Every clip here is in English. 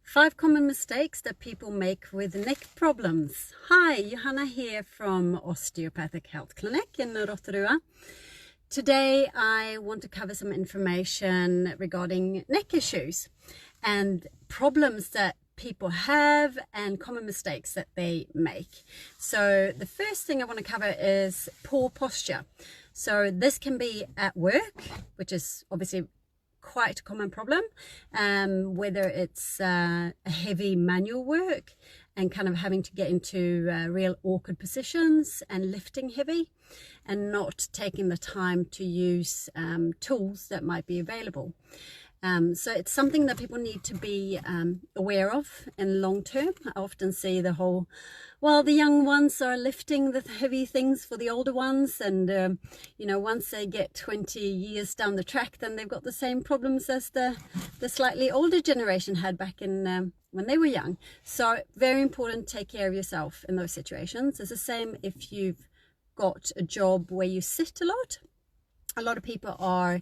5 common mistakes that people make with neck problems. Hi, Johanna here from Osteopathic Health Clinic in Rotorua. Today I want to cover some information regarding neck issues and problems that people have and common mistakes that they make. So the first thing I want to cover is poor posture. So this can be at work, which is obviously quite a common problem, whether it's heavy manual work and kind of having to get into real awkward positions and lifting heavy and not taking the time to use tools that might be available. So it's something that people need to be aware of in long term. I often see the whole, well, the young ones are lifting the heavy things for the older ones, and you know, once they get 20 years down the track, then they've got the same problems as the slightly older generation had back in when they were young. So very important to take care of yourself in those situations. It's the same if you've got a job where you sit a lot. A lot of people are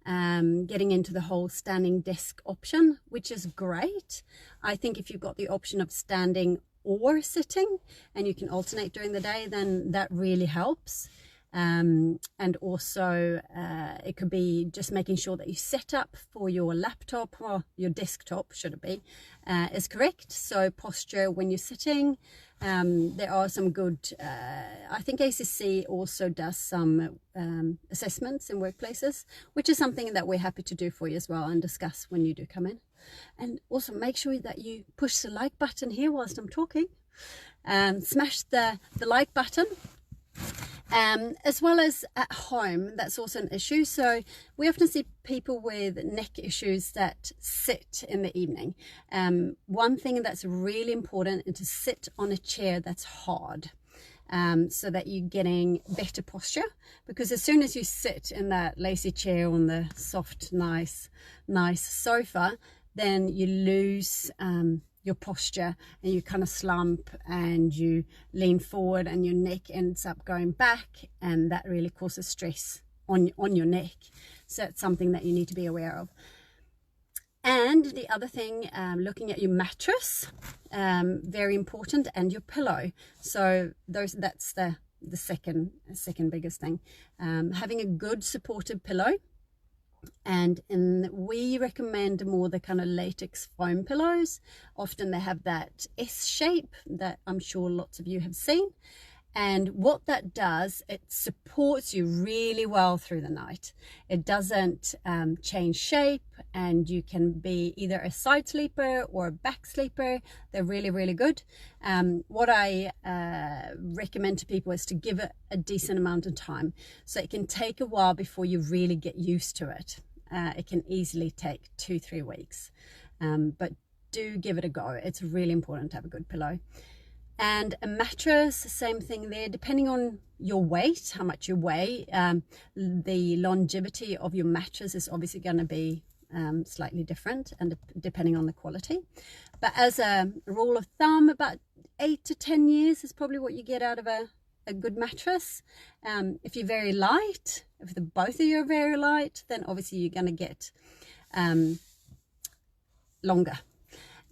getting into the whole standing desk option, which is great. I think if you've got the option of standing or sitting and you can alternate during the day, then that really helps. And also it could be just making sure that you set up for your laptop or your desktop, should it be, is correct. So posture when you're sitting. There are some good, I think ACC also does some assessments in workplaces, which is something that we're happy to do for you as well and discuss when you do come in. And also make sure that you push the like button here whilst I'm talking. Smash the like button. As well as at home, that's also an issue. So we often see people with neck issues that sit in the evening. One thing that's really important is to sit on a chair that's hard, so that you're getting better posture, because as soon as you sit in that lazy chair on the soft, nice sofa, then you lose your posture and you kind of slump and you lean forward and your neck ends up going back, and that really causes stress on your neck. So it's something that you need to be aware of. And the other thing, looking at your mattress, very important, and your pillow. So that's the second biggest thing. Having a good supportive pillow. And we recommend more the kind of latex foam pillows. Often they have that S shape that I'm sure lots of you have seen. And what that does, it supports you really well through the night. It doesn't change shape, and you can be either a side sleeper or a back sleeper. They're really, really good. What I recommend to people is to give it a decent amount of time. So it can take a while before you really get used to it. It can easily take 2-3 weeks. But do give it a go. It's really important to have a good pillow. And a mattress, same thing there, depending on your weight, how much you weigh, the longevity of your mattress is obviously going to be slightly different, and depending on the quality. But as a rule of thumb, about 8 to 10 years is probably what you get out of a good mattress. If you're very light, if the both of you are very light, then obviously you're going to get longer.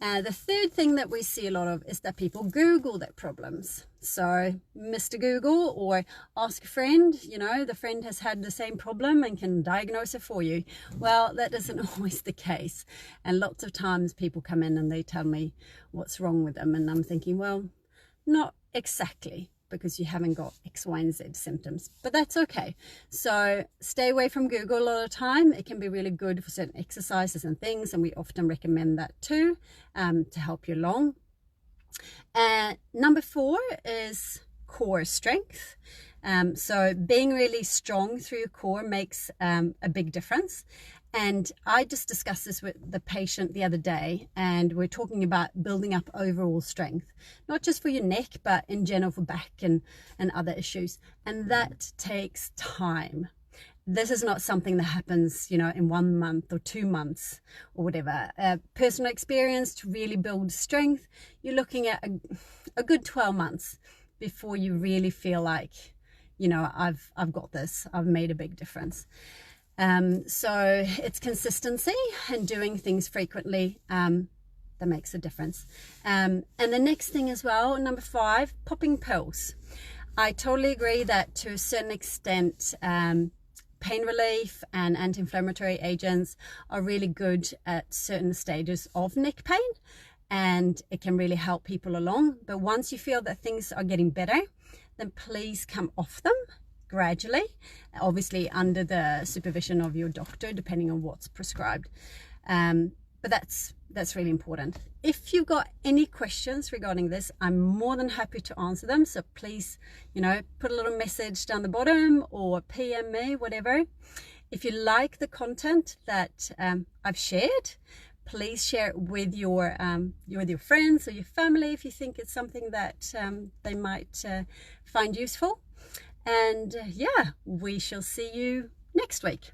The third thing that we see a lot of is that people Google their problems. So Mr. Google, or ask a friend, you know, the friend has had the same problem and can diagnose it for you. Well, that isn't always the case. And lots of times people come in and they tell me what's wrong with them. And I'm thinking, well, not exactly, because you haven't got X, Y, and Z symptoms, but that's okay. So stay away from Google a lot of time. It can be really good for certain exercises and things, and we often recommend that too, to help you along. Number 4 is core strength. So being really strong through your core makes a big difference. And I just discussed this with the patient the other day, and we're talking about building up overall strength, not just for your neck, but in general for back and other issues. And that takes time. This is not something that happens, you know, in 1 month or 2 months or whatever. Personal experience to really build strength, you're looking at a good 12 months before you really feel like, you know, I've got this, I've made a big difference. So it's consistency and doing things frequently that makes a difference. And the next thing as well, number 5, popping pills. I totally agree that to a certain extent, pain relief and anti-inflammatory agents are really good at certain stages of neck pain, and it can really help people along. But once you feel that things are getting better, then please come off them gradually, obviously under the supervision of your doctor, depending on what's prescribed. But that's really important. If you've got any questions regarding this, I'm more than happy to answer them. So please, put a little message down the bottom or PM me, whatever. If you like the content that I've shared, please share it with your friends or your family if you think it's something that they might find useful. And yeah, we shall see you next week.